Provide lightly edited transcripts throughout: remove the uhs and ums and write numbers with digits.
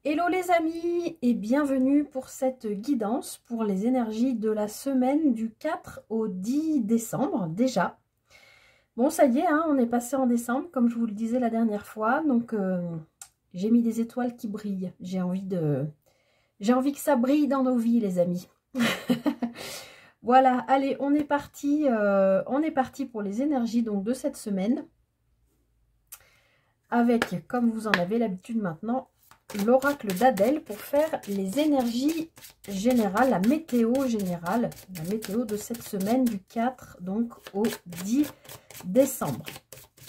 Hello les amis et bienvenue pour cette guidance pour les énergies de la semaine du 4 au 10 décembre déjà. Bon ça y est, hein, on est passé en décembre comme je vous le disais la dernière fois, donc j'ai mis des étoiles qui brillent. J'ai envie que ça brille dans nos vies les amis. Voilà, allez, on est parti pour les énergies donc de cette semaine avec, comme vous en avez l'habitude maintenant, l'oracle d'Adèle pour faire les énergies générales, la météo générale, la météo de cette semaine du 4 donc au 10 décembre.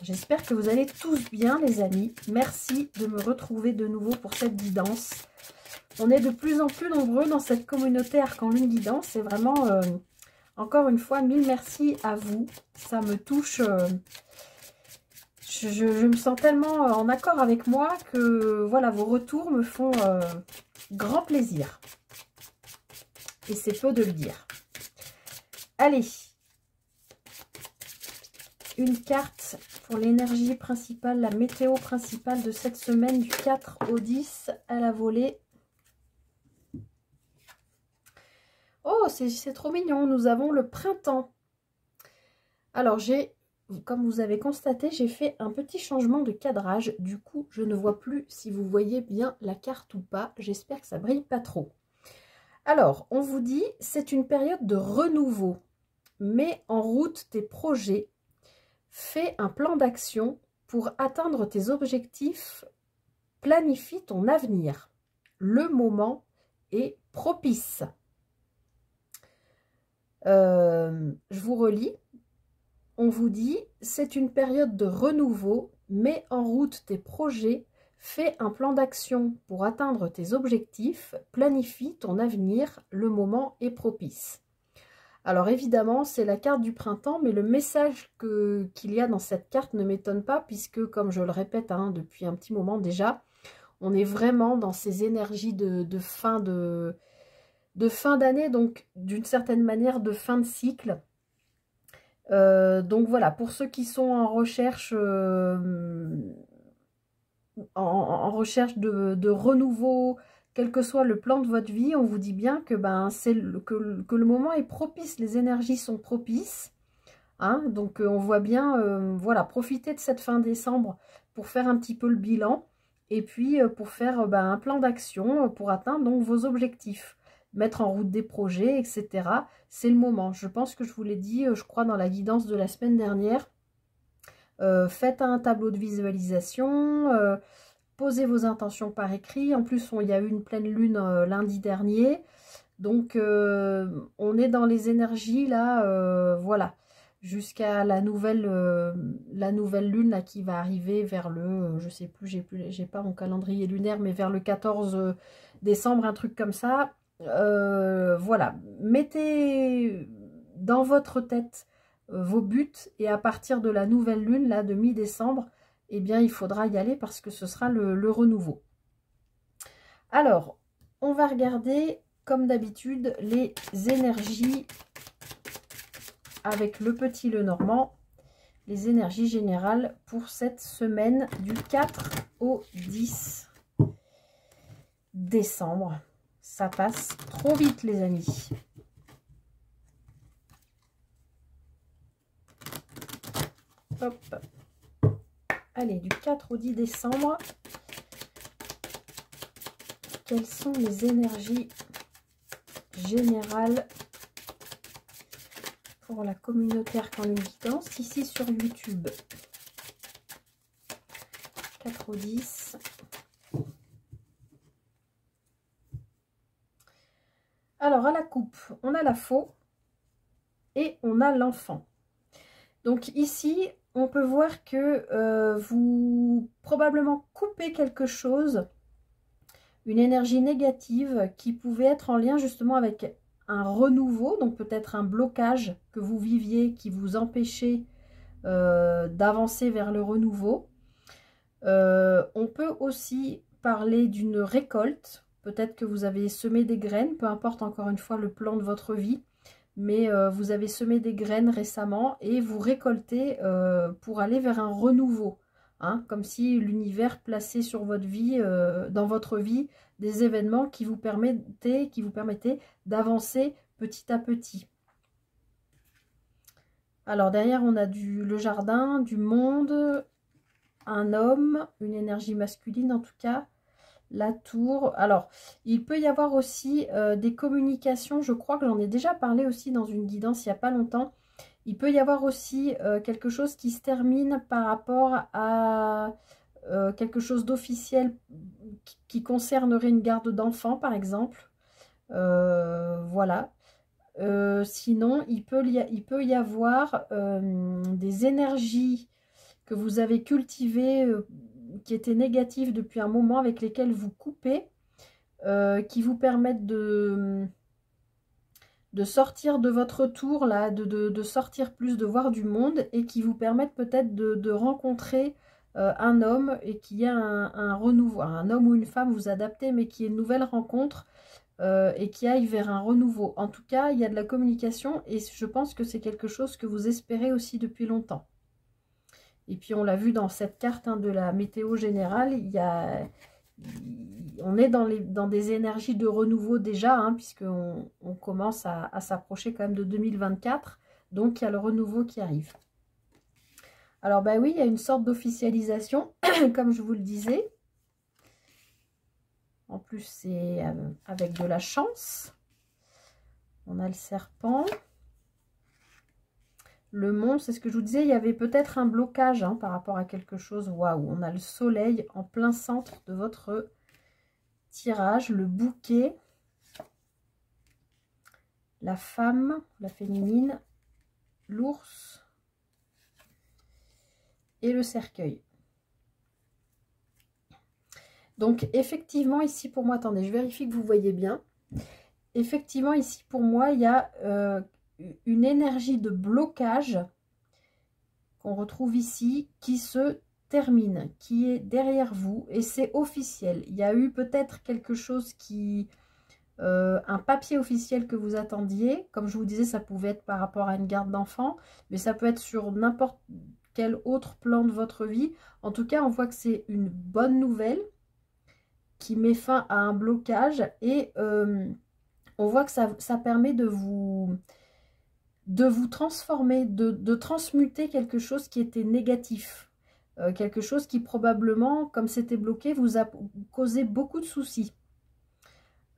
J'espère que vous allez tous bien les amis. Merci de me retrouver de nouveau pour cette guidance. On est de plus en plus nombreux dans cette communauté Arc en Lune Guidance. C'est vraiment, encore une fois, mille merci à vous. Ça me touche... Je me sens tellement en accord avec moi que voilà, vos retours me font grand plaisir. Et c'est peu de le dire. Allez, une carte pour l'énergie principale, la météo principale de cette semaine du 4 au 10 à la volée. Oh, c'est trop mignon, nous avons le printemps. Alors comme vous avez constaté, j'ai fait un petit changement de cadrage. Du coup, je ne vois plus si vous voyez bien la carte ou pas. J'espère que ça brille pas trop. Alors, on vous dit, c'est une période de renouveau. Mets en route tes projets. Fais un plan d'action pour atteindre tes objectifs. Planifie ton avenir. Le moment est propice. Je vous relis. On vous dit, c'est une période de renouveau, mets en route tes projets, fais un plan d'action pour atteindre tes objectifs, planifie ton avenir, le moment est propice. Alors évidemment, c'est la carte du printemps, mais le message qu'il y a dans cette carte ne m'étonne pas, puisque comme je le répète hein, depuis un petit moment déjà, on est vraiment dans ces énergies de fin d'année, donc d'une certaine manière de fin de cycle. Donc voilà, pour ceux qui sont en recherche, en recherche de renouveau, quel que soit le plan de votre vie, on vous dit bien que, que le moment est propice, les énergies sont propices. Hein, donc on voit bien, voilà, profitez de cette fin décembre pour faire un petit peu le bilan et puis pour faire un plan d'action pour atteindre donc vos objectifs. Mettre en route des projets, etc. C'est le moment. Je pense que je vous l'ai dit, je crois, dans la guidance de la semaine dernière. Faites un tableau de visualisation, posez vos intentions par écrit. En plus, il y a eu une pleine lune lundi dernier. Donc, on est dans les énergies, là, voilà, jusqu'à la nouvelle lune là, qui va arriver vers le, je sais plus, j'ai pas mon calendrier lunaire, mais vers le 14 décembre, un truc comme ça. Voilà, mettez dans votre tête vos buts et à partir de la nouvelle lune là de mi-décembre, eh bien il faudra y aller parce que ce sera le renouveau. Alors, on va regarder comme d'habitude les énergies avec le petit Lenormand, les énergies générales pour cette semaine du 4 au 10 décembre. Ça passe trop vite les amis. Hop. Allez, du 4 au 10 décembre, quelles sont les énergies générales pour la communauté Arc en Lune Guidance ici sur YouTube? 4 au 10. Alors, à la coupe, on a la faux et on a l'enfant. Donc ici, on peut voir que vous probablement coupez quelque chose, une énergie négative qui pouvait être en lien justement avec un renouveau, donc peut-être un blocage que vous viviez qui vous empêchait d'avancer vers le renouveau. On peut aussi parler d'une récolte. Peut-être que vous avez semé des graines, peu importe encore une fois le plan de votre vie, mais vous avez semé des graines récemment et vous récoltez pour aller vers un renouveau. hein, comme si l'univers plaçait sur votre vie, dans votre vie, des événements qui vous permettaient d'avancer petit à petit. Alors derrière, on a le jardin, du monde, un homme, une énergie masculine en tout cas, la tour. Alors, il peut y avoir aussi des communications, je crois que j'en ai déjà parlé aussi dans une guidance il n'y a pas longtemps. Il peut y avoir aussi quelque chose qui se termine par rapport à quelque chose d'officiel qui concernerait une garde d'enfants, par exemple. Voilà. Sinon, il peut y avoir des énergies que vous avez cultivées, qui étaient négatives depuis un moment, avec lesquelles vous coupez, qui vous permettent de sortir de votre tour, là, de sortir plus, de voir du monde, et qui vous permettent peut-être de rencontrer un homme, et qu'il y a un renouveau, un homme ou une femme, vous adaptez, mais qui est une nouvelle rencontre, et qui aille vers un renouveau. En tout cas, il y a de la communication, et je pense que c'est quelque chose que vous espérez aussi depuis longtemps. Et puis on l'a vu dans cette carte, hein, de la météo générale, on est dans des énergies de renouveau déjà, hein, puisqu'on commence à s'approcher quand même de 2024. Donc il y a le renouveau qui arrive. Alors ben oui, il y a une sorte d'officialisation, comme je vous le disais. En plus, c'est avec de la chance. On a le serpent. Le monstre, c'est ce que je vous disais, il y avait peut-être un blocage, hein, par rapport à quelque chose. Waouh, on a le soleil en plein centre de votre tirage, le bouquet, la femme, la féminine, l'ours et le cercueil. Donc effectivement ici pour moi, attendez, je vérifie que vous voyez bien. Effectivement ici pour moi, il y a une énergie de blocage qu'on retrouve ici qui se termine, qui est derrière vous, et c'est officiel. Il y a eu peut-être quelque chose qui... un papier officiel que vous attendiez. Comme je vous disais, ça pouvait être par rapport à une garde d'enfants, mais ça peut être sur n'importe quel autre plan de votre vie. En tout cas, on voit que c'est une bonne nouvelle qui met fin à un blocage, et on voit que ça permet de vous transformer, de transmuter quelque chose qui était négatif. Quelque chose qui probablement, comme c'était bloqué, vous a causé beaucoup de soucis.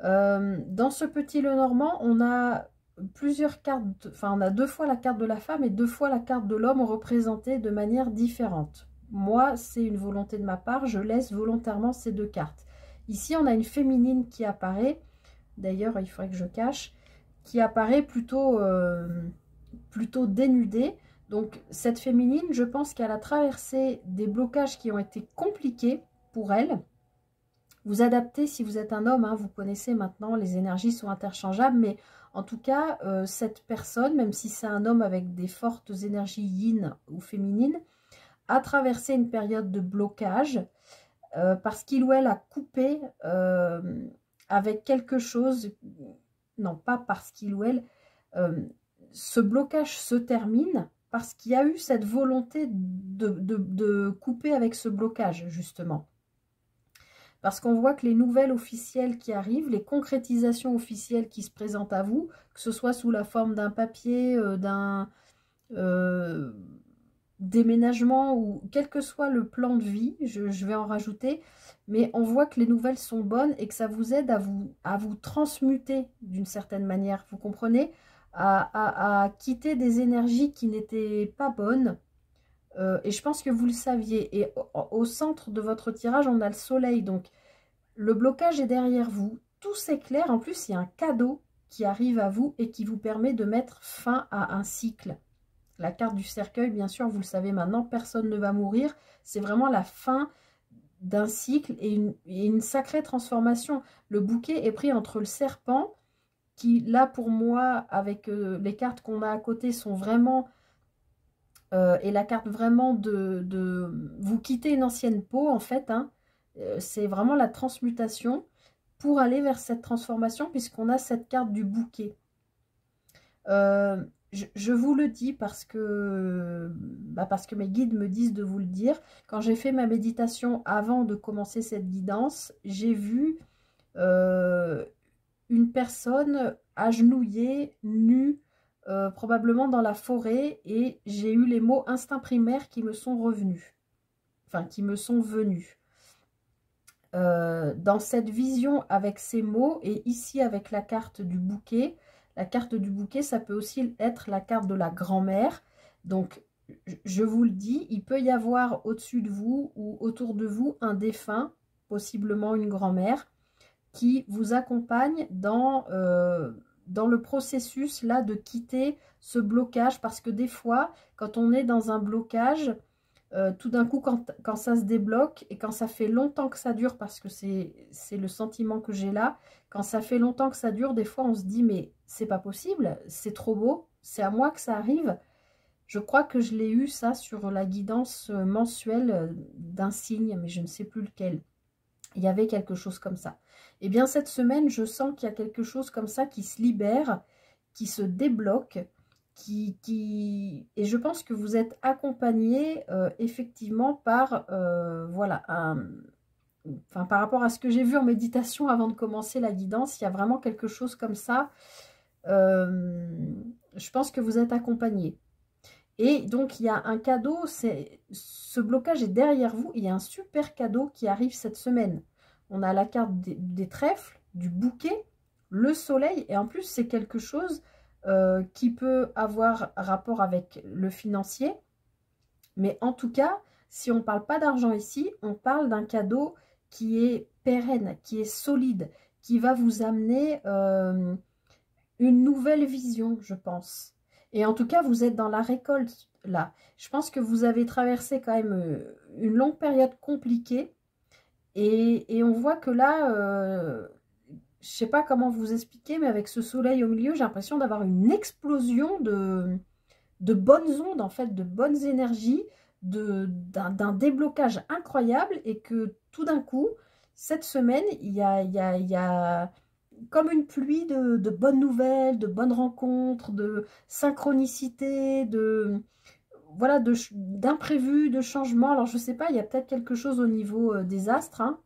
Dans ce petit Lenormand, on a plusieurs cartes, enfin on a 2 fois la carte de la femme et 2 fois la carte de l'homme représentées de manière différente. Moi, c'est une volonté de ma part, je laisse volontairement ces 2 cartes. Ici, on a une féminine qui apparaît, d'ailleurs il faudrait que je cache, qui apparaît plutôt dénudée. Donc cette féminine, je pense qu'elle a traversé des blocages qui ont été compliqués pour elle. Vous adaptez si vous êtes un homme, hein, vous connaissez maintenant, les énergies sont interchangeables, mais en tout cas, cette personne, même si c'est un homme avec des fortes énergies yin ou féminines, a traversé une période de blocage, parce qu'il ou elle a coupé avec quelque chose, non pas parce qu'il ou elle, ce blocage se termine parce qu'il y a eu cette volonté de couper avec ce blocage, justement. Parce qu'on voit que les nouvelles officielles qui arrivent, les concrétisations officielles qui se présentent à vous, que ce soit sous la forme d'un papier, d'un déménagement, ou quel que soit le plan de vie, je vais en rajouter, mais on voit que les nouvelles sont bonnes et que ça vous aide à vous transmuter d'une certaine manière, vous comprenez, à quitter des énergies qui n'étaient pas bonnes. Et je pense que vous le saviez. Et au centre de votre tirage, on a le soleil. Donc, le blocage est derrière vous. Tout s'éclaire. En plus, il y a un cadeau qui arrive à vous et qui vous permet de mettre fin à un cycle. La carte du cercueil, bien sûr, vous le savez maintenant, personne ne va mourir. C'est vraiment la fin d'un cycle et une sacrée transformation. Le bouquet est pris entre le serpent, qui, là, pour moi, avec les cartes qu'on a à côté, sont vraiment... et la carte vraiment de vous quitter une ancienne peau, en fait, hein, c'est vraiment la transmutation pour aller vers cette transformation, puisqu'on a cette carte du bouquet. je vous le dis parce que mes guides me disent de vous le dire. Quand j'ai fait ma méditation avant de commencer cette guidance, j'ai vu une personne agenouillée, nue, probablement dans la forêt, et j'ai eu les mots instinct primaire qui me sont revenus, enfin qui me sont venus. Dans cette vision avec ces mots, et ici avec la carte du bouquet, la carte du bouquet, ça peut aussi être la carte de la grand-mère. Donc, je vous le dis, il peut y avoir au-dessus de vous ou autour de vous un défunt, possiblement une grand-mère, qui vous accompagne dans le processus là de quitter ce blocage. Parce que des fois, quand on est dans un blocage, tout d'un coup, quand ça se débloque et quand ça fait longtemps que ça dure, parce que c'est le sentiment que j'ai là, quand ça fait longtemps que ça dure, des fois on se dit mais c'est pas possible, c'est trop beau, c'est à moi que ça arrive. Je crois que je l'ai eu ça sur la guidance mensuelle d'un signe, mais je ne sais plus lequel. Il y avait quelque chose comme ça. Et bien cette semaine, je sens qu'il y a quelque chose comme ça qui se libère, qui se débloque, et je pense que vous êtes accompagné effectivement par voilà enfin par rapport à ce que j'ai vu en méditation avant de commencer la guidance, il y a vraiment quelque chose comme ça. Je pense que vous êtes accompagné. Et donc, il y a un cadeau, ce blocage est derrière vous. Il y a un super cadeau qui arrive cette semaine. On a la carte des trèfles, du bouquet, le soleil. Et en plus, c'est quelque chose qui peut avoir rapport avec le financier. Mais en tout cas, si on ne parle pas d'argent ici, on parle d'un cadeau qui est pérenne, qui est solide, qui va vous amener une nouvelle vision, je pense. Et en tout cas, vous êtes dans la récolte, là. Je pense que vous avez traversé quand même une longue période compliquée. Et on voit que là, je ne sais pas comment vous expliquer, mais avec ce soleil au milieu, j'ai l'impression d'avoir une explosion de bonnes ondes, en fait, de bonnes énergies, d'un déblocage incroyable. Et que tout d'un coup, cette semaine, il y a comme une pluie de bonnes nouvelles, de bonnes rencontres, de synchronicité, voilà, d'imprévus, de changements. Alors, je ne sais pas, il y a peut-être quelque chose au niveau des astres. Hein,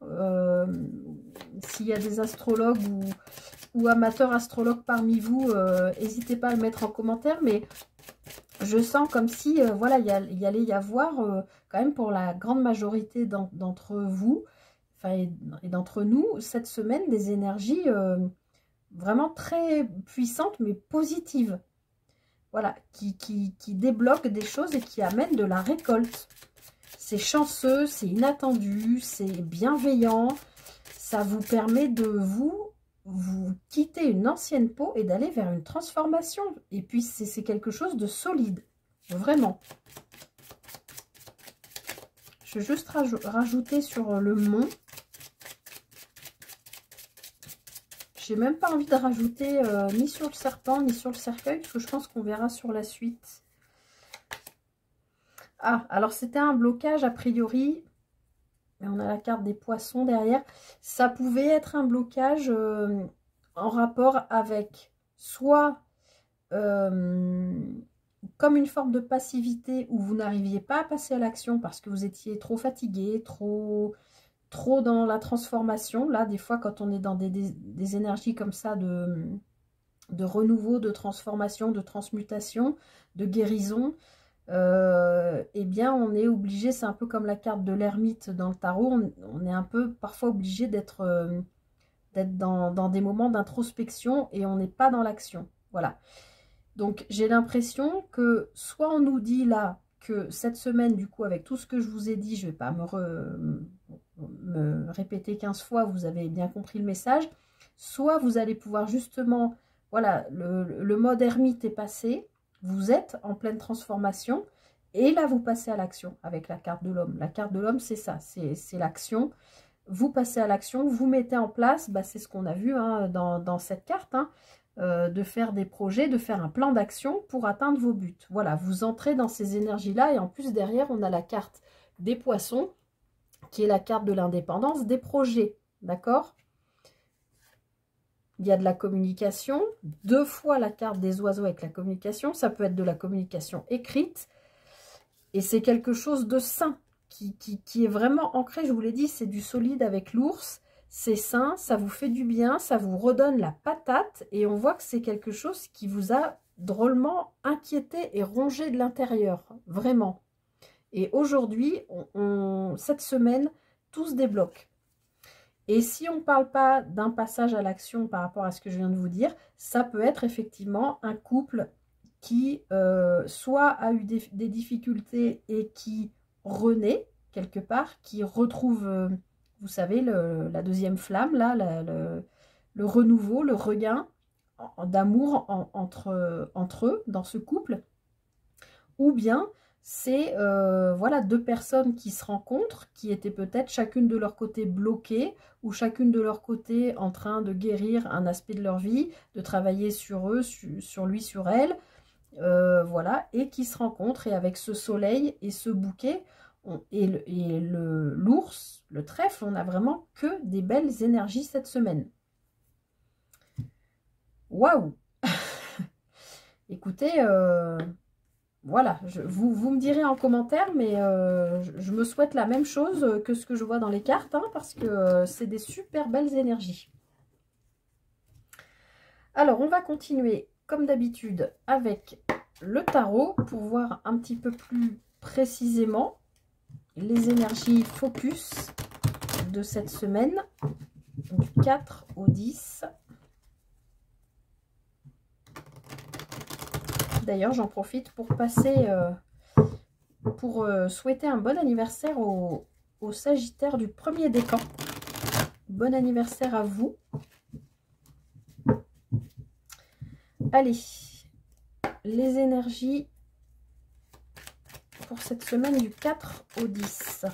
s'il y a des astrologues ou amateurs astrologues parmi vous, n'hésitez pas à le mettre en commentaire. Mais je sens comme si, voilà, il y allait y avoir, quand même pour la grande majorité d'entre vous, enfin, et d'entre nous, cette semaine, des énergies vraiment très puissantes, mais positives. Voilà, qui débloquent des choses et qui amènent de la récolte. C'est chanceux, c'est inattendu, c'est bienveillant. Ça vous permet de vous quitter une ancienne peau et d'aller vers une transformation. Et puis, c'est quelque chose de solide, vraiment. Je vais juste rajouter sur le mont. J'ai même pas envie de rajouter ni sur le serpent, ni sur le cercueil, parce que je pense qu'on verra sur la suite. Ah, alors c'était un blocage a priori. Mais on a la carte des poissons derrière. Ça pouvait être un blocage en rapport avec soit comme une forme de passivité où vous n'arriviez pas à passer à l'action parce que vous étiez trop fatigué, trop dans la transformation. Là, des fois, quand on est dans des énergies comme ça de renouveau, de transformation, de transmutation, de guérison, eh bien, on est obligé, c'est un peu comme la carte de l'ermite dans le tarot, on est un peu parfois obligé d'être dans des moments d'introspection et on n'est pas dans l'action. Voilà. Donc, j'ai l'impression que soit on nous dit là que cette semaine, du coup, avec tout ce que je vous ai dit, je ne vais pas me répéter 15 fois, vous avez bien compris le message, soit vous allez pouvoir justement, voilà, le mode ermite est passé, vous êtes en pleine transformation, et là vous passez à l'action avec la carte de l'homme. La carte de l'homme, c'est ça, c'est l'action. Vous passez à l'action, vous mettez en place, bah, c'est ce qu'on a vu hein, dans cette carte, hein, de faire des projets, de faire un plan d'action pour atteindre vos buts. Voilà, vous entrez dans ces énergies-là, et en plus derrière, on a la carte des poissons, qui est la carte de l'indépendance, des projets, d'accord? il y a de la communication, 2 fois la carte des oiseaux avec la communication, ça peut être de la communication écrite, et c'est quelque chose de sain, qui est vraiment ancré, je vous l'ai dit, c'est du solide avec l'ours, c'est sain, ça vous fait du bien, ça vous redonne la patate, et on voit que c'est quelque chose qui vous a drôlement inquiété et rongé de l'intérieur, vraiment. Et aujourd'hui, cette semaine, tout se débloque. Et si on ne parle pas d'un passage à l'action par rapport à ce que je viens de vous dire, ça peut être effectivement un couple qui soit a eu des difficultés et qui renaît quelque part, qui retrouve, vous savez, la deuxième flamme, là, le renouveau, le regain d'amour entre eux, dans ce couple. Ou bien c'est voilà, 2 personnes qui se rencontrent, qui étaient peut-être chacune de leur côté bloquées, ou chacune de leur côté en train de guérir un aspect de leur vie, de travailler sur eux, sur lui, sur elle, voilà, et qui se rencontrent, et avec ce soleil et ce bouquet, l'ours, le trèfle, on n'a vraiment que des belles énergies cette semaine. Waouh. Écoutez, voilà, vous me direz en commentaire, mais je me souhaite la même chose que ce que je vois dans les cartes, hein, parce que c'est des super belles énergies. Alors, on va continuer, comme d'habitude, avec le tarot, pour voir un petit peu plus précisément les énergies focus de cette semaine, du 4 au 10. D'ailleurs, j'en profite pour passer, pour souhaiter un bon anniversaire au Sagittaire du premier décan. Bon anniversaire à vous. Allez, les énergies pour cette semaine du 4 au 10.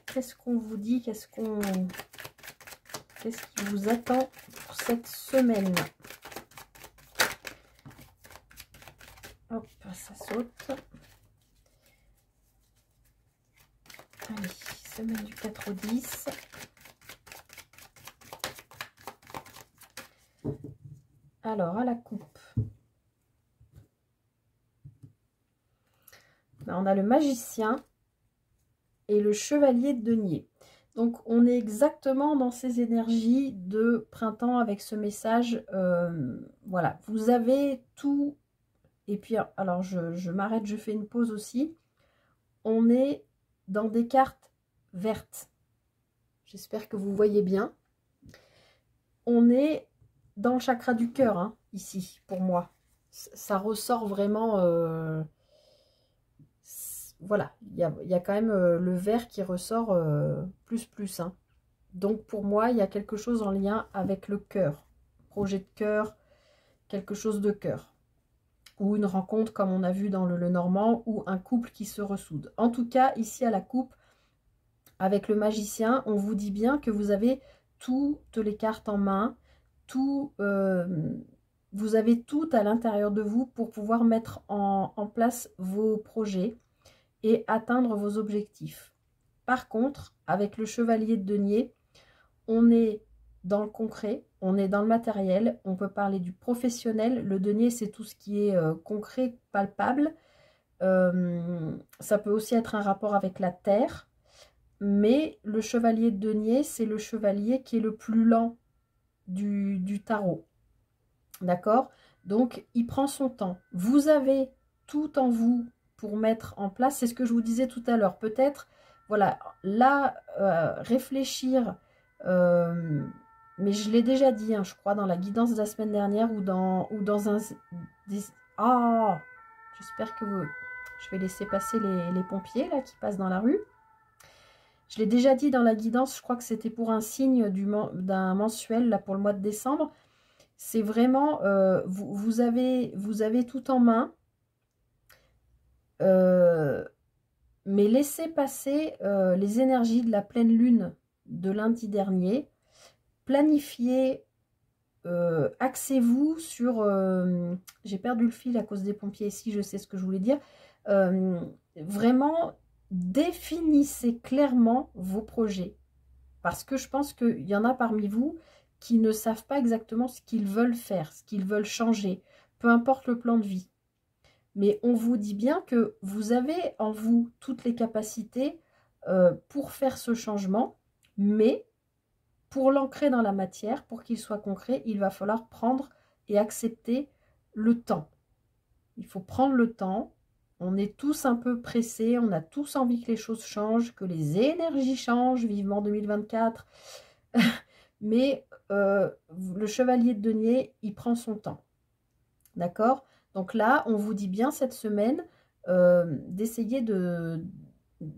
Qu'est-ce qu'on vous dit? Qu'est-ce qui vous attend pour cette semaine? Hop, ça saute. Allez, semaine du 4 au 10. Alors, à la coupe. On a le magicien et le chevalier de denier. Donc, on est exactement dans ces énergies de printemps avec ce message. Voilà, vous avez tout. Et puis, alors, je m'arrête, je fais une pause aussi. On est dans des cartes vertes. J'espère que vous voyez bien. On est dans le chakra du cœur, hein, ici, pour moi. Ça ressort vraiment... voilà, il y a quand même le vert qui ressort plus. Hein. Donc, pour moi, il y a quelque chose en lien avec le cœur. Projet de cœur, quelque chose de cœur. Ou une rencontre, comme on a vu dans le Normand, ou un couple qui se ressoude. En tout cas, ici à la coupe, avec le magicien, on vous dit bien que vous avez toutes les cartes en main, vous avez tout à l'intérieur de vous pour pouvoir mettre en place vos projets et atteindre vos objectifs. Par contre, avec le chevalier de denier, on est dans le concret, on est dans le matériel, on peut parler du professionnel. Le denier, c'est tout ce qui est concret, palpable. Ça peut aussi être un rapport avec la terre. Mais le chevalier de denier, c'est le chevalier qui est le plus lent du tarot. D'accord? Donc, il prend son temps. Vous avez tout en vous pour mettre en place. C'est ce que je vous disais tout à l'heure. Peut-être, voilà, là, réfléchir... mais je l'ai déjà dit, hein, je crois, dans la guidance de la semaine dernière ou dans un... Ah, j'espère que vous... Je vais laisser passer les pompiers, là, qui passent dans la rue. Je l'ai déjà dit dans la guidance, je crois que c'était pour un signe d'un mensuel, là, pour le mois de décembre. C'est vraiment, vous avez tout en main, mais laissez passer les énergies de la pleine lune de lundi dernier. Planifiez, axez-vous sur... j'ai perdu le fil à cause des pompiers ici, je sais ce que je voulais dire. Vraiment, définissez clairement vos projets. Parce que je pense qu'il y en a parmi vous qui ne savent pas exactement ce qu'ils veulent faire, ce qu'ils veulent changer, peu importe le plan de vie. Mais on vous dit bien que vous avez en vous toutes les capacités pour faire ce changement, mais pour l'ancrer dans la matière, pour qu'il soit concret, il va falloir prendre et accepter le temps. Il faut prendre le temps. On est tous un peu pressés, on a tous envie que les choses changent, que les énergies changent, vivement 2024. Mais le chevalier de denier, il prend son temps. D'accord? Donc là, on vous dit bien cette semaine d'essayer de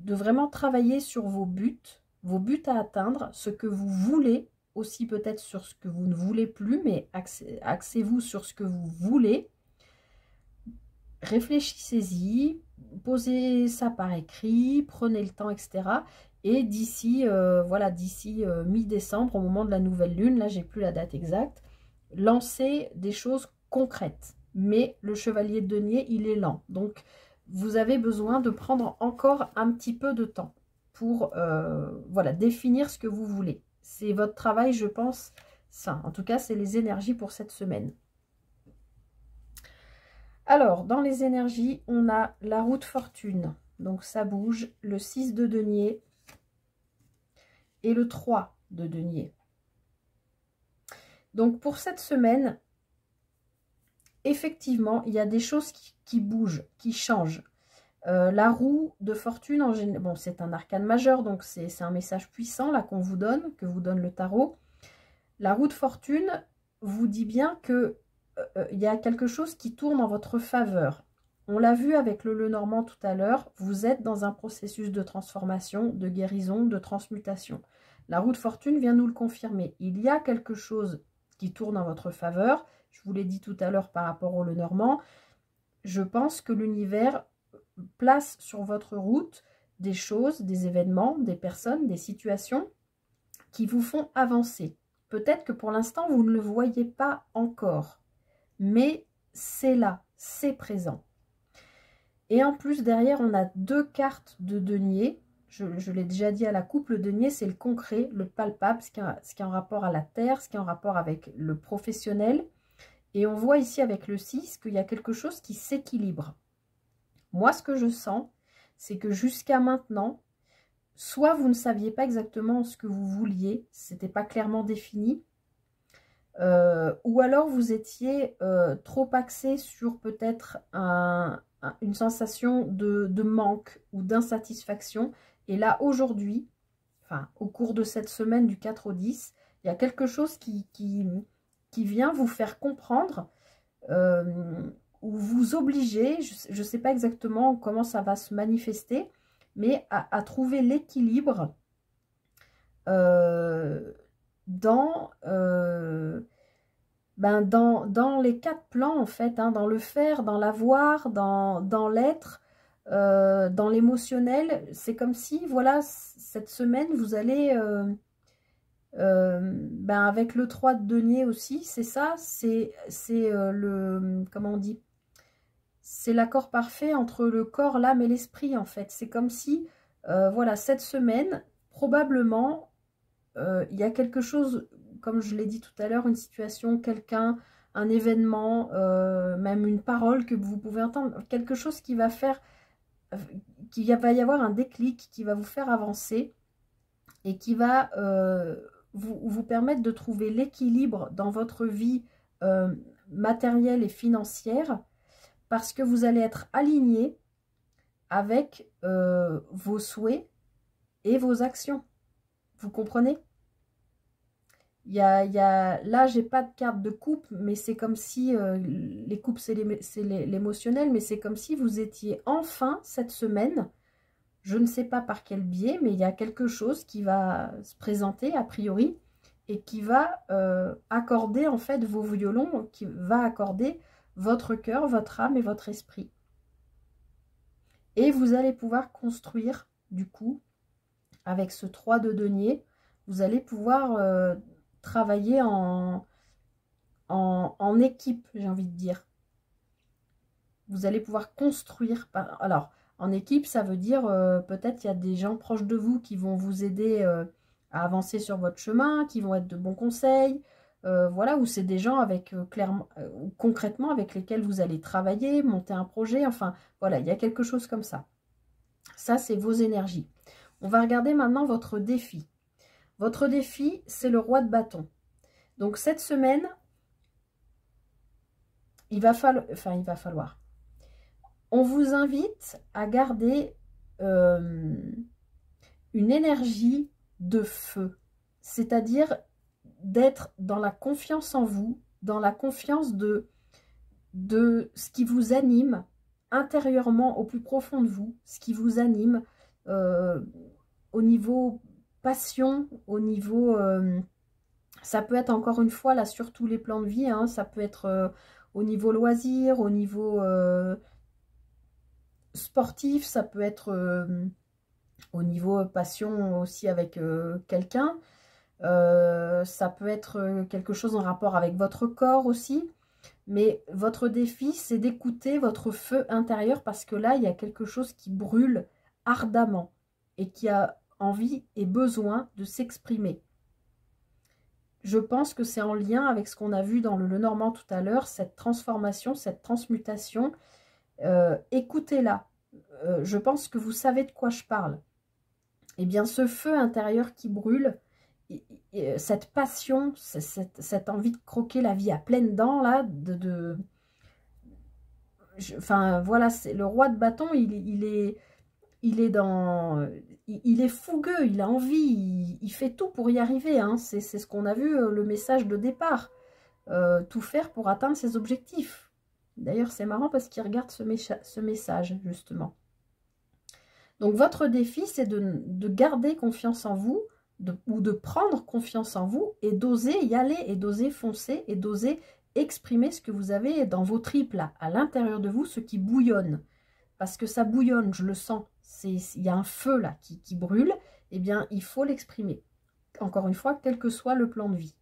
vraiment travailler sur vos buts à atteindre, ce que vous voulez, aussi peut-être sur ce que vous ne voulez plus, mais axez-vous sur ce que vous voulez. Réfléchissez-y, posez ça par écrit, prenez le temps, etc. Et d'ici voilà, d'ici mi-décembre, au moment de la nouvelle lune, là j'ai plus la date exacte, lancez des choses concrètes. Mais le chevalier de denier, il est lent. Donc, vous avez besoin de prendre encore un petit peu de temps pour voilà, définir ce que vous voulez. C'est votre travail, je pense, ça. En tout cas, c'est les énergies pour cette semaine. Alors, dans les énergies, on a la roue de fortune. Donc, ça bouge. Le 6 de denier et le 3 de denier. Donc, pour cette semaine, effectivement, il y a des choses qui bougent, qui changent. La roue de fortune, en général, bon, c'est un arcane majeur, donc c'est un message puissant là qu'on vous donne, que vous donne le tarot. La roue de fortune vous dit bien que il y a quelque chose qui tourne en votre faveur. On l'a vu avec le Lenormand tout à l'heure, vous êtes dans un processus de transformation, de guérison, de transmutation. La roue de fortune vient nous le confirmer. Il y a quelque chose qui tourne en votre faveur. Je vous l'ai dit tout à l'heure par rapport au Lenormand. Je pense que l'univers place sur votre route des choses, des événements, des personnes, des situations qui vous font avancer. Peut-être que pour l'instant, vous ne le voyez pas encore, mais c'est là, c'est présent. Et en plus, derrière, on a deux cartes de denier. Je l'ai déjà dit à la coupe, le denier, c'est le concret, le palpable, ce qui est en rapport à la terre, ce qui est en rapport avec le professionnel. Et on voit ici avec le 6 qu'il y a quelque chose qui s'équilibre. Moi, ce que je sens, c'est que jusqu'à maintenant, soit vous ne saviez pas exactement ce que vous vouliez, c'était pas clairement défini, ou alors vous étiez trop axé sur peut-être une sensation de manque ou d'insatisfaction. Et là, aujourd'hui, enfin, au cours de cette semaine du 4 au 10, il y a quelque chose qui vient vous faire comprendre ou vous obliger, je ne sais pas exactement comment ça va se manifester, mais à trouver l'équilibre dans les quatre plans, en fait, hein, dans le faire, dans l'avoir, dans l'être, dans l'émotionnel. C'est comme si, voilà, cette semaine, vous allez... avec le 3 de denier aussi, c'est ça, c'est le... Comment on dit? C'est l'accord parfait entre le corps, l'âme et l'esprit, en fait. C'est comme si, voilà, cette semaine, probablement, il y a quelque chose, comme je l'ai dit tout à l'heure, une situation, quelqu'un, un événement, même une parole que vous pouvez entendre, quelque chose qui va faire, qu'il va y avoir un déclic, qui va vous faire avancer et qui va vous permettre de trouver l'équilibre dans votre vie matérielle et financière, parce que vous allez être aligné avec vos souhaits et vos actions. Vous comprenez? Là, j'ai pas de carte de coupe, mais c'est comme si, les coupes, c'est l'émotionnel, mais c'est comme si vous étiez enfin, cette semaine, je ne sais pas par quel biais, mais il y a quelque chose qui va se présenter, a priori, et qui va accorder, en fait, vos violons, qui va accorder votre cœur, votre âme et votre esprit. Et vous allez pouvoir construire, du coup, avec ce 3 de denier, vous allez pouvoir travailler en équipe, j'ai envie de dire. Vous allez pouvoir construire. Alors, en équipe, ça veut dire peut-être il y a des gens proches de vous qui vont vous aider à avancer sur votre chemin, qui vont être de bons conseils. Voilà, ou c'est des gens avec clairement, concrètement avec lesquels vous allez travailler, monter un projet. Enfin, voilà, il y a quelque chose comme ça. Ça, c'est vos énergies. On va regarder maintenant votre défi. Votre défi, c'est le roi de bâton. Donc, cette semaine, il va falloir. On vous invite à garder une énergie de feu. C'est-à-dire d'être dans la confiance en vous, dans la confiance de ce qui vous anime intérieurement au plus profond de vous, ce qui vous anime au niveau passion, au niveau... ça peut être encore une fois là sur tous les plans de vie, hein, ça peut être au niveau loisir, au niveau sportif, ça peut être au niveau passion aussi avec quelqu'un. Ça peut être quelque chose en rapport avec votre corps aussi. Mais votre défi, c'est d'écouter votre feu intérieur parce que là, il y a quelque chose qui brûle ardemment et qui a envie et besoin de s'exprimer. Je pense que c'est en lien avec ce qu'on a vu dans le Lenormand tout à l'heure, cette transformation, cette transmutation. Écoutez-la. Je pense que vous savez de quoi je parle. Eh bien, ce feu intérieur qui brûle, cette passion, cette envie de croquer la vie à pleines dents, là, enfin, voilà, c'est le roi de bâton, il est fougueux, il a envie, il fait tout pour y arriver, hein. C'est ce qu'on a vu, le message de départ. Tout faire pour atteindre ses objectifs. D'ailleurs, c'est marrant parce qu'il regarde ce message, justement. Donc, votre défi, c'est de garder confiance en vous, ou de prendre confiance en vous et d'oser y aller, et d'oser foncer, et d'oser exprimer ce que vous avez dans vos tripes, là, à l'intérieur de vous, ce qui bouillonne. Parce que ça bouillonne, je le sens. Il y a un feu, là, qui brûle. Eh bien, il faut l'exprimer. Encore une fois, quel que soit le plan de vie.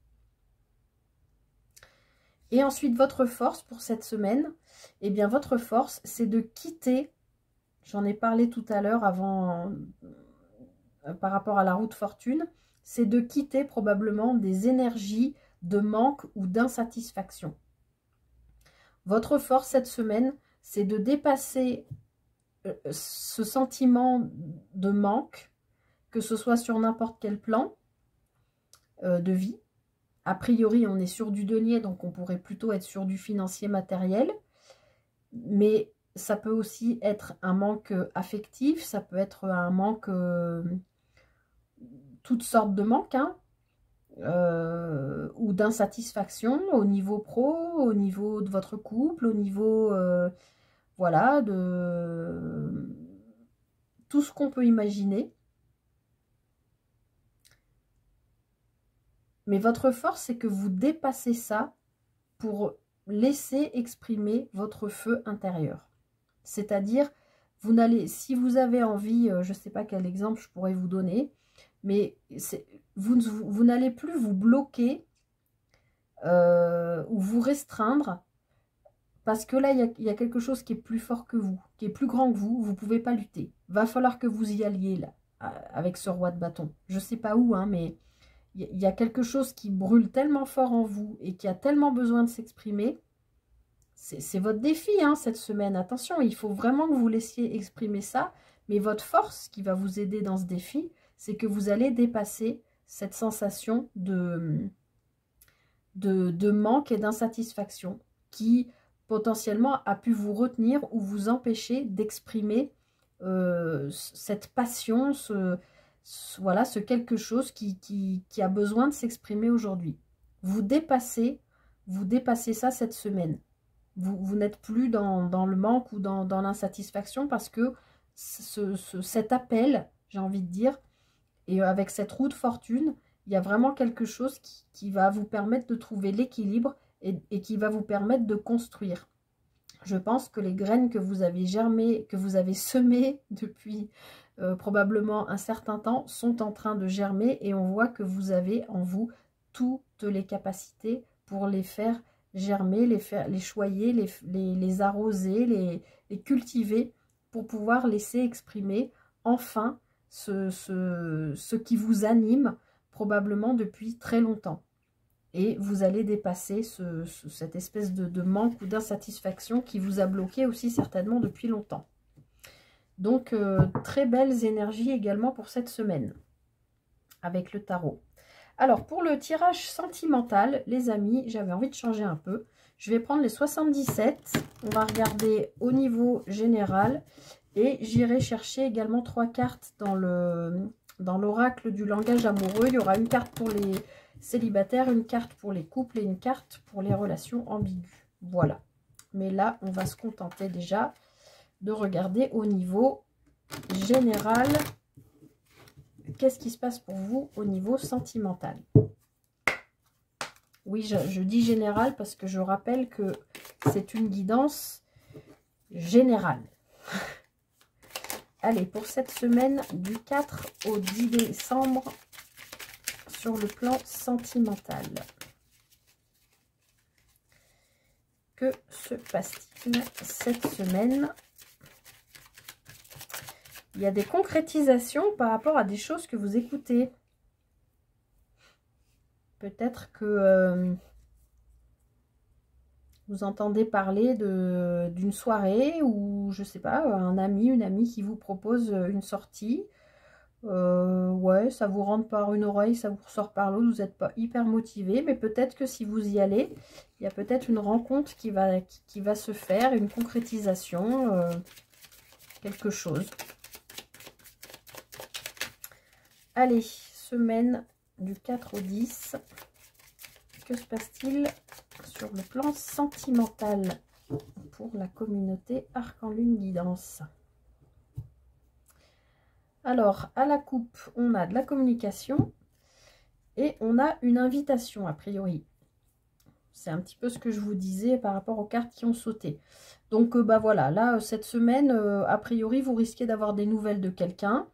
Et ensuite, votre force pour cette semaine, eh bien, votre force, c'est de quitter, j'en ai parlé tout à l'heure avant, par rapport à la roue de fortune, c'est de quitter probablement des énergies de manque ou d'insatisfaction. Votre force cette semaine, c'est de dépasser ce sentiment de manque, que ce soit sur n'importe quel plan de vie. A priori, on est sur du denier, donc on pourrait plutôt être sur du financier matériel. Mais ça peut aussi être un manque affectif, ça peut être un manque, toutes sortes de manques, hein, ou d'insatisfaction au niveau pro, au niveau de votre couple, au niveau, voilà, de tout ce qu'on peut imaginer. Mais votre force, c'est que vous dépassez ça pour laisser exprimer votre feu intérieur. C'est-à-dire, si vous avez envie, je ne sais pas quel exemple je pourrais vous donner, mais vous n'allez plus vous bloquer ou vous restreindre, parce que là, il y a quelque chose qui est plus fort que vous, qui est plus grand que vous ne pouvez pas lutter. Va falloir que vous y alliez, là, avec ce roi de bâton. Je ne sais pas où, hein, mais il y a quelque chose qui brûle tellement fort en vous et qui a tellement besoin de s'exprimer. C'est votre défi, hein, cette semaine. Attention, il faut vraiment que vous laissiez exprimer ça. Mais votre force qui va vous aider dans ce défi, c'est que vous allez dépasser cette sensation de manque et d'insatisfaction qui potentiellement a pu vous retenir ou vous empêcher d'exprimer cette passion, voilà, ce quelque chose qui a besoin de s'exprimer aujourd'hui. Vous dépassez ça cette semaine. Vous n'êtes plus dans le manque ou dans l'insatisfaction parce que cet appel, j'ai envie de dire, et avec cette roue de fortune, il y a vraiment quelque chose qui va vous permettre de trouver l'équilibre et qui va vous permettre de construire. Je pense que les graines que vous avez germées, que vous avez semées depuis probablement un certain temps, sont en train de germer et on voit que vous avez en vous toutes les capacités pour les faire germer, les choyer, les arroser, les cultiver pour pouvoir laisser exprimer enfin ce qui vous anime probablement depuis très longtemps. Et vous allez dépasser cette espèce de manque ou d'insatisfaction qui vous a bloqué aussi certainement depuis longtemps. Donc, très belles énergies également pour cette semaine avec le tarot. Alors, pour le tirage sentimental, les amis, j'avais envie de changer un peu. Je vais prendre les 77. On va regarder au niveau général. Et j'irai chercher également 3 cartes dans l'oracle du langage amoureux. Il y aura une carte pour les célibataires, une carte pour les couples et une carte pour les relations ambiguës. Voilà. Mais là, on va se contenter déjà de regarder au niveau général. Qu'est-ce qui se passe pour vous au niveau sentimental? Oui, je dis général parce que je rappelle que c'est une guidance générale. Allez, pour cette semaine du 4 au 10 décembre, sur le plan sentimental. Que se passe-t-il cette semaine? Il y a des concrétisations par rapport à des choses que vous écoutez. Peut-être que vous entendez parler d'une soirée ou, je sais pas, un ami, une amie qui vous propose une sortie. Ouais, ça vous rentre par une oreille, ça vous ressort par l'autre, vous n'êtes pas hyper motivé, mais peut-être que si vous y allez, il y a peut-être une rencontre qui va se faire, une concrétisation, quelque chose. Allez, semaine du 4 au 10, que se passe-t-il sur le plan sentimental pour la communauté Arc en Lune Guidance? Alors, à la coupe, on a de la communication et on a une invitation, a priori. C'est un petit peu ce que je vous disais par rapport aux cartes qui ont sauté. Donc, bah voilà, là, cette semaine, a priori, vous risquez d'avoir des nouvelles de quelqu'un.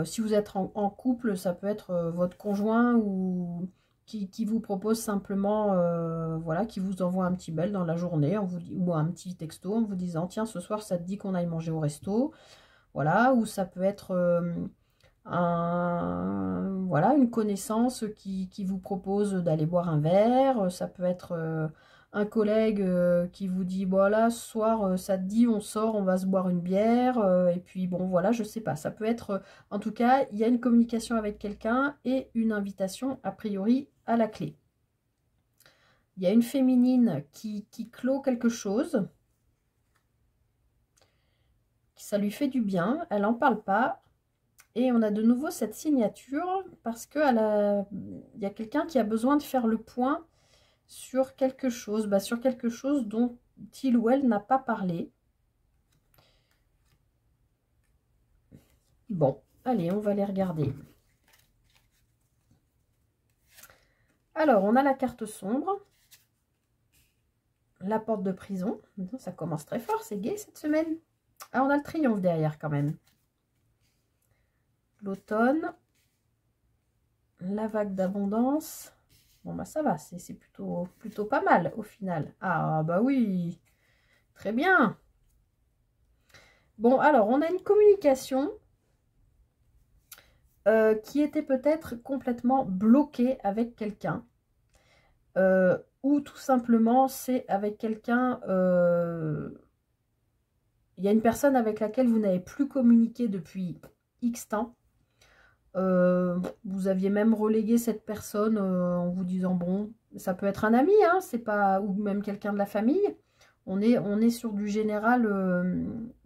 Si vous êtes en couple, ça peut être votre conjoint ou qui vous propose simplement, voilà, qui vous envoie un petit mail dans la journée ou un petit texto en vous disant « Tiens, ce soir, ça te dit qu'on aille manger au resto ?» Voilà, ou ça peut être voilà, une connaissance qui vous propose d'aller boire un verre. Ça peut être un collègue qui vous dit, voilà, ce soir, ça te dit, on sort, on va se boire une bière. Et puis, bon, voilà, je sais pas. Ça peut être, en tout cas, il y a une communication avec quelqu'un et une invitation, a priori, à la clé. Il y a une féminine qui clôt quelque chose. Ça lui fait du bien, elle n'en parle pas. Et on a de nouveau cette signature parce qu'il y a quelqu'un qui a besoin de faire le point sur quelque chose, sur quelque chose dont il ou elle n'a pas parlé. Bon, allez, on va les regarder. Alors, on a la carte sombre, la porte de prison. Ça commence très fort, c'est gai cette semaine. Ah, on a le triomphe derrière quand même. L'automne, la vague d'abondance. Bon, bah ça va, c'est plutôt pas mal au final. Ah, bah oui, très bien. Bon, alors, on a une communication qui était peut-être complètement bloquée avec quelqu'un. Ou tout simplement, c'est avec quelqu'un... il y a une personne avec laquelle vous n'avez plus communiqué depuis X temps. Vous aviez même relégué cette personne en vous disant, bon, ça peut être un ami, hein, c'est pas, ou même quelqu'un de la famille. On est sur du général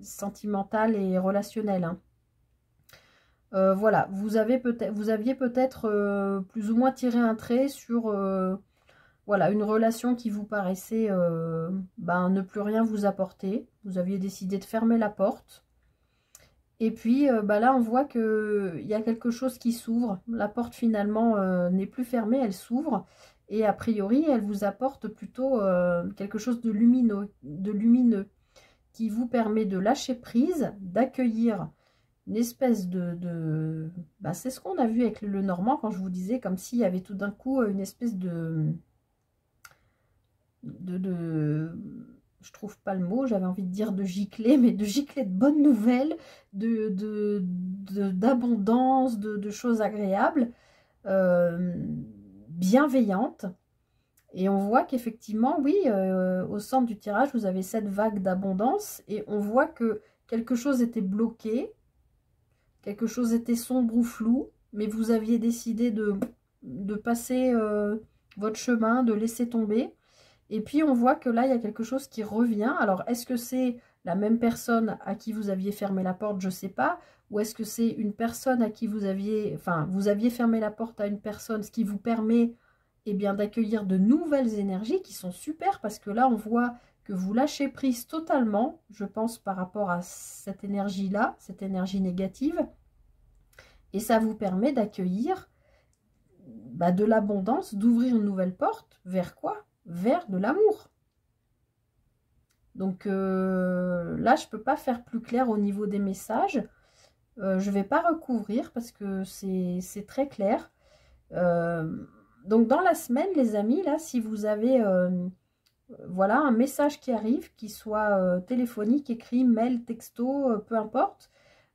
sentimental et relationnel. Hein. Voilà, vous aviez peut-être plus ou moins tiré un trait sur voilà, une relation qui vous paraissait ne plus rien vous apporter. Vous aviez décidé de fermer la porte. Et puis là, on voit qu'il y a quelque chose qui s'ouvre. La porte, finalement, n'est plus fermée, elle s'ouvre. Et a priori, elle vous apporte plutôt quelque chose de lumineux qui vous permet de lâcher prise, d'accueillir une espèce c'est ce qu'on a vu avec le Normand quand je vous disais, comme s'il y avait tout d'un coup une espèce de je trouve pas le mot, j'avais envie de dire de gicler, mais de gicler de bonnes nouvelles, d'abondance, de choses agréables, bienveillantes. Et on voit qu'effectivement, oui, au centre du tirage, vous avez cette vague d'abondance et on voit que quelque chose était bloqué, quelque chose était sombre ou flou, mais vous aviez décidé de passer votre chemin, de laisser tomber. Et puis on voit que là, il y a quelque chose qui revient. Alors, est-ce que c'est la même personne à qui vous aviez fermé la porte? Je ne sais pas. Ou est-ce que c'est une personne à qui vous aviez fermé la porte à une personne, ce qui vous permet eh bien, d'accueillir de nouvelles énergies qui sont super, parce que là, on voit que vous lâchez prise totalement, je pense, par rapport à cette énergie-là, cette énergie négative. Et ça vous permet d'accueillir de l'abondance, d'ouvrir une nouvelle porte. Vers quoi? Vers de l'amour. Donc là, je ne peux pas faire plus clair au niveau des messages. Je ne vais pas recouvrir parce que c'est très clair. Donc dans la semaine, les amis, là, si vous avez voilà, un message qui arrive, qui soit téléphonique, écrit, mail, texto, peu importe.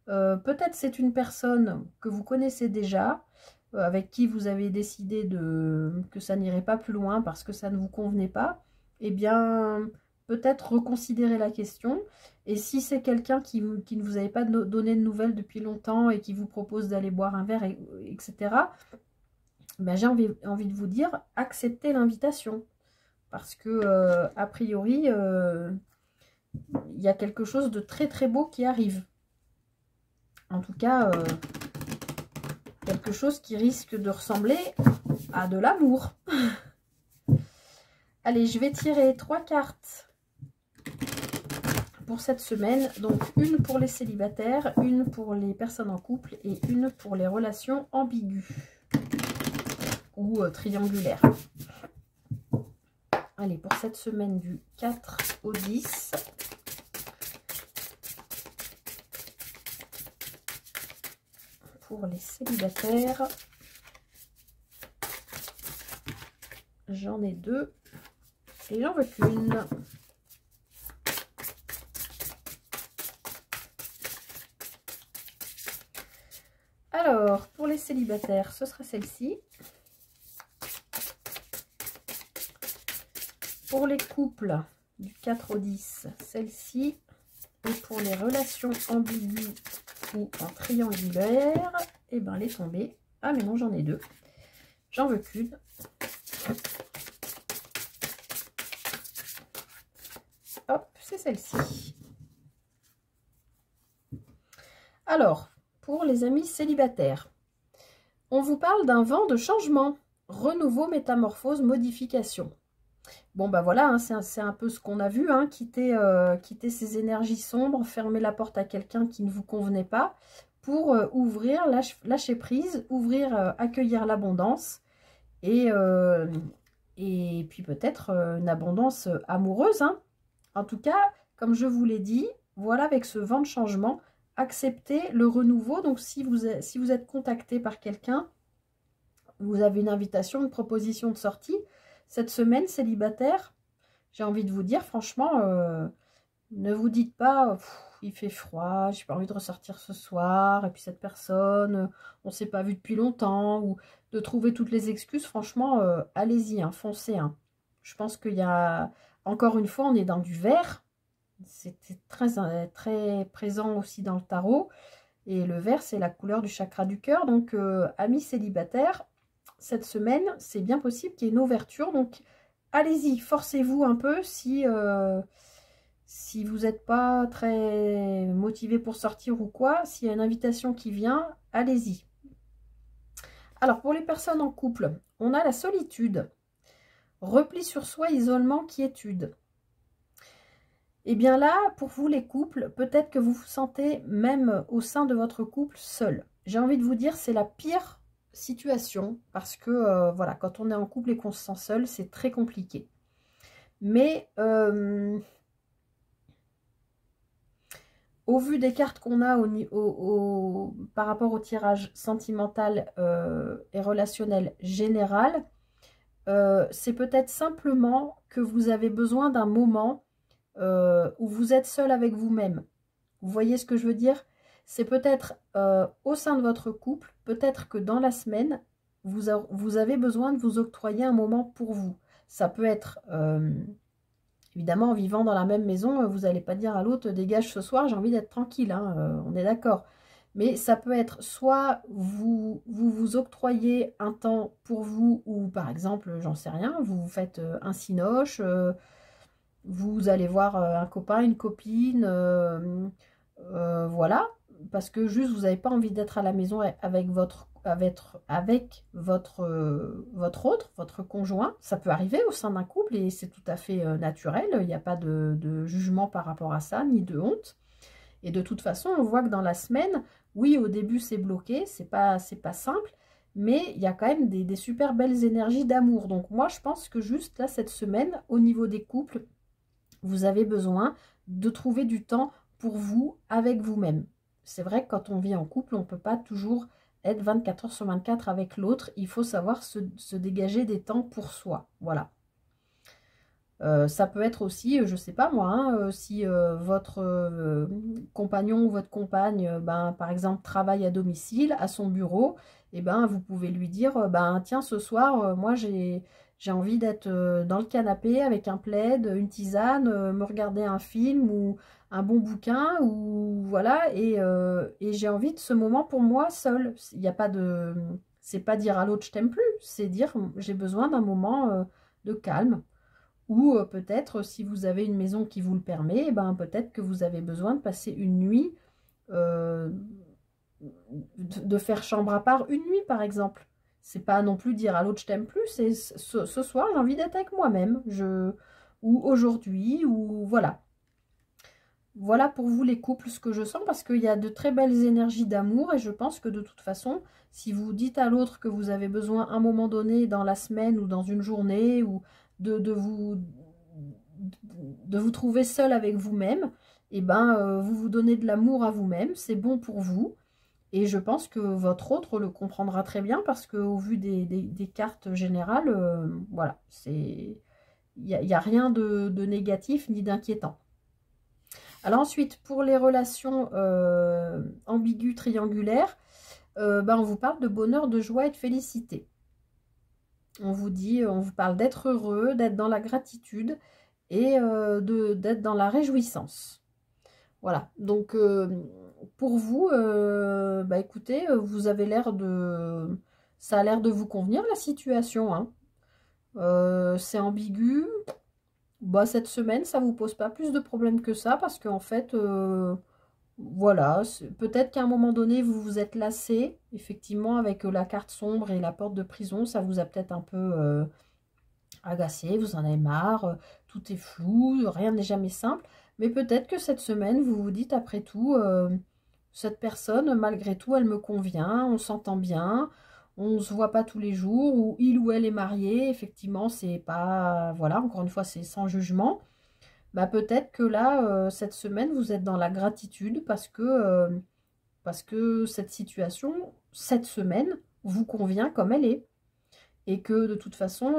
Peut-être c'est une personne que vous connaissez déjà, avec qui vous avez décidé que ça n'irait pas plus loin parce que ça ne vous convenait pas. Eh bien, peut-être reconsidérer la question. Et si c'est quelqu'un qui ne vous avait pas donné de nouvelles depuis longtemps et qui vous propose d'aller boire un verre, etc., ben, j'ai envie de vous dire, acceptez l'invitation. Parce que, a priori, il y a quelque chose de très très beau qui arrive. En tout cas, quelque chose qui risque de ressembler à de l'amour. Allez, je vais tirer 3 cartes pour cette semaine. Donc, une pour les célibataires, une pour les personnes en couple et une pour les relations ambiguës ou triangulaires. Allez, pour cette semaine du 4 au 10. Pour les célibataires, j'en ai 2 et j'en veux qu'une. Alors, pour les célibataires, ce sera celle-ci. Pour les couples, du 4 au 10, celle-ci. Et pour les relations ambiguës ou en triangulaire, et ben elle est tombée. Ah mais non, j'en ai 2. J'en veux qu'une. Hop, c'est celle-ci. Alors, pour les amis célibataires, on vous parle d'un vent de changement, renouveau, métamorphose, modification. Bon, bah voilà, hein, c'est un peu ce qu'on a vu, hein, quitter ces énergies sombres, fermer la porte à quelqu'un qui ne vous convenait pas, pour ouvrir, lâcher prise, ouvrir, accueillir l'abondance, et puis peut-être une abondance amoureuse. Hein. En tout cas, comme je vous l'ai dit, voilà, avec ce vent de changement, acceptez le renouveau. Donc si vous êtes contacté par quelqu'un, vous avez une invitation, une proposition de sortie, cette semaine, célibataire, j'ai envie de vous dire, franchement, ne vous dites pas, il fait froid, j'ai pas envie de ressortir ce soir, et puis cette personne, on ne s'est pas vu depuis longtemps, ou de trouver toutes les excuses. Franchement, allez-y, hein, foncez. Hein. Je pense qu'il y a, encore une fois, on est dans du vert, c'était très, très présent aussi dans le tarot, et le vert, c'est la couleur du chakra du cœur. Donc, amis célibataires, cette semaine, c'est bien possible qu'il y ait une ouverture. Donc, allez-y, forcez-vous un peu si vous n'êtes pas très motivé pour sortir ou quoi. S'il y a une invitation qui vient, allez-y. Alors, pour les personnes en couple, on a la solitude, repli sur soi, isolement, quiétude. Et bien là, pour vous les couples, peut-être que vous vous sentez même au sein de votre couple seul. J'ai envie de vous dire, c'est la pire situation parce que voilà, quand on est en couple et qu'on se sent seul, c'est très compliqué. Mais au vu des cartes qu'on a par rapport au tirage sentimental et relationnel général, c'est peut-être simplement que vous avez besoin d'un moment où vous êtes seul avec vous-même. Vous voyez ce que je veux dire? C'est peut-être au sein de votre couple, peut-être que dans la semaine, vous avez besoin de vous octroyer un moment pour vous. Ça peut être, évidemment, en vivant dans la même maison, vous n'allez pas dire à l'autre, dégage ce soir, j'ai envie d'être tranquille, hein, on est d'accord. Mais ça peut être soit vous octroyez un temps pour vous, ou par exemple, j'en sais rien, vous faites un cinoche, vous allez voir un copain, une copine, voilà, parce que juste vous n'avez pas envie d'être à la maison avec votre conjoint. Ça peut arriver au sein d'un couple et c'est tout à fait naturel, il n'y a pas de jugement par rapport à ça, ni de honte. Et de toute façon, on voit que dans la semaine, oui, au début c'est bloqué, c'est pas simple, mais il y a quand même des super belles énergies d'amour. Donc moi, je pense que juste là, cette semaine, au niveau des couples, vous avez besoin de trouver du temps pour vous, avec vous-même. C'est vrai que quand on vit en couple, on ne peut pas toujours être 24 heures sur 24 avec l'autre. Il faut savoir se dégager des temps pour soi. Voilà. Ça peut être aussi, je ne sais pas moi, hein, si votre compagnon ou votre compagne, ben, par exemple, travaille à domicile, à son bureau, et ben, vous pouvez lui dire, ben, tiens, ce soir, moi, j'ai envie d'être dans le canapé avec un plaid, une tisane, me regarder un film ou un bon bouquin, ou voilà, et j'ai envie de ce moment pour moi seul. Il n'y a pas de... C'est pas dire à l'autre, je t'aime plus, c'est dire, j'ai besoin d'un moment de calme. Ou peut-être, si vous avez une maison qui vous le permet, eh ben, peut-être que vous avez besoin de passer une nuit, euh, de faire chambre à part une nuit, par exemple. C'est pas non plus dire à l'autre je t'aime plus, c'est ce soir j'ai envie d'être avec moi-même, ou aujourd'hui, ou voilà. Voilà pour vous les couples ce que je sens, parce qu'il y a de très belles énergies d'amour et je pense que de toute façon, si vous dites à l'autre que vous avez besoin à un moment donné dans la semaine ou dans une journée ou de, de vous, de vous trouver seul avec vous-même, et ben vous vous donnez de l'amour à vous-même, c'est bon pour vous. Et je pense que votre autre le comprendra très bien parce qu'au vu des cartes générales, voilà, y a rien de négatif ni d'inquiétant. Alors ensuite, pour les relations ambiguës, triangulaires, ben on vous parle de bonheur, de joie et de félicité. On vous dit, on vous parle d'être heureux, d'être dans la gratitude et d'être dans la réjouissance. Voilà, donc pour vous, bah écoutez, vous avez l'air de... Ça a l'air de vous convenir la situation, hein. C'est ambigu. Bah, cette semaine, ça vous pose pas plus de problèmes que ça parce qu'en fait, voilà, peut-être qu'à un moment donné, vous vous êtes lassé, effectivement, avec la carte sombre et la porte de prison, ça vous a peut-être un peu agacé, vous en avez marre, tout est flou, rien n'est jamais simple, mais peut-être que cette semaine, vous vous dites après tout, cette personne, malgré tout, elle me convient, on s'entend bien, on ne se voit pas tous les jours, ou il ou elle est marié, effectivement, c'est pas, voilà, encore une fois, c'est sans jugement. Bah peut-être que là, cette semaine, vous êtes dans la gratitude parce que cette situation, cette semaine, vous convient comme elle est. Et que de toute façon,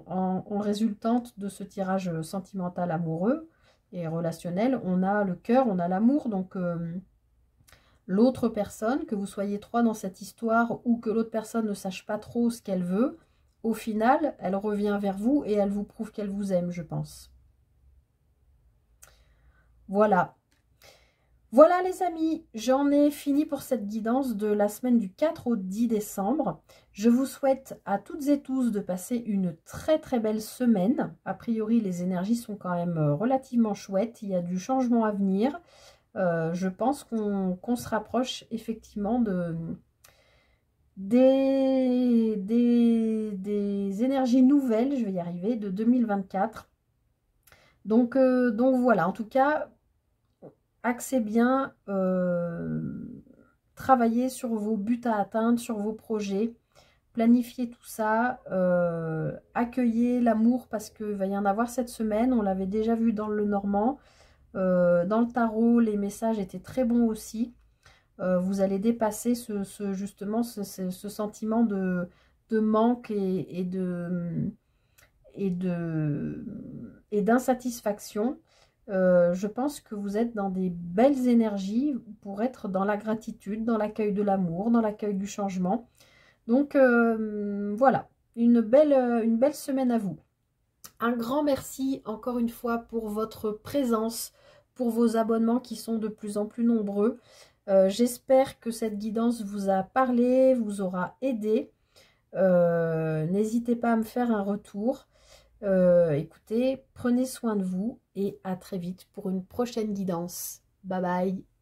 en résultante de ce tirage sentimental amoureux et relationnel, on a le cœur, on a l'amour. Donc l'autre personne, que vous soyez trois dans cette histoire ou que l'autre personne ne sache pas trop ce qu'elle veut, au final, elle revient vers vous et elle vous prouve qu'elle vous aime, je pense. Voilà. Voilà les amis, j'en ai fini pour cette guidance de la semaine du 4 au 10 décembre. Je vous souhaite à toutes et tous de passer une très très belle semaine. A priori, les énergies sont quand même relativement chouettes. Il y a du changement à venir. Je pense qu'on se rapproche effectivement des énergies nouvelles, je vais y arriver, de 2024. Donc voilà, en tout cas... Axez bien, travaillez sur vos buts à atteindre, sur vos projets, planifiez tout ça, accueillez l'amour parce qu'il va y en avoir cette semaine, on l'avait déjà vu dans le Normand, dans le tarot, les messages étaient très bons aussi. Vous allez dépasser justement ce sentiment de manque et d'insatisfaction. Je pense que vous êtes dans des belles énergies pour être dans la gratitude, dans l'accueil de l'amour, dans l'accueil du changement. Donc voilà, une belle semaine à vous. Un grand merci encore une fois pour votre présence, pour vos abonnements qui sont de plus en plus nombreux. J'espère que cette guidance vous a parlé, vous aura aidé. N'hésitez pas à me faire un retour. Écoutez, prenez soin de vous et à très vite pour une prochaine guidance. Bye bye.